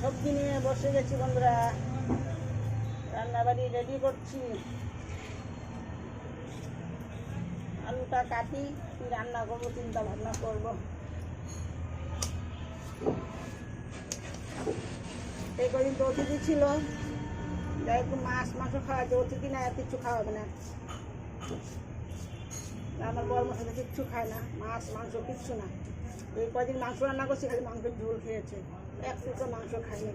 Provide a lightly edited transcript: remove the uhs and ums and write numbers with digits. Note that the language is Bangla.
সবজি নিয়ে বসে গেছি বন্ধুরা, রান্নাবাড়ি রেডি করছি। আলুটা কাটি, কি রান্না করবো চিন্তা ভাবনা করবো। এই কদিন তো অতিথি ছিল, যাই একটু মাছ মাংস খাওয়া যায়, অতিথি না আর কিচ্ছু খাওয়াবে না। আমার বর মশলা কিচ্ছু খায় না, মাছ মাংস কিচ্ছু না। এই কদিন মাংস রান্না করছি, খালি মাংসের ঝোল খেয়েছে, এক টুকরো মাংস খাইনি।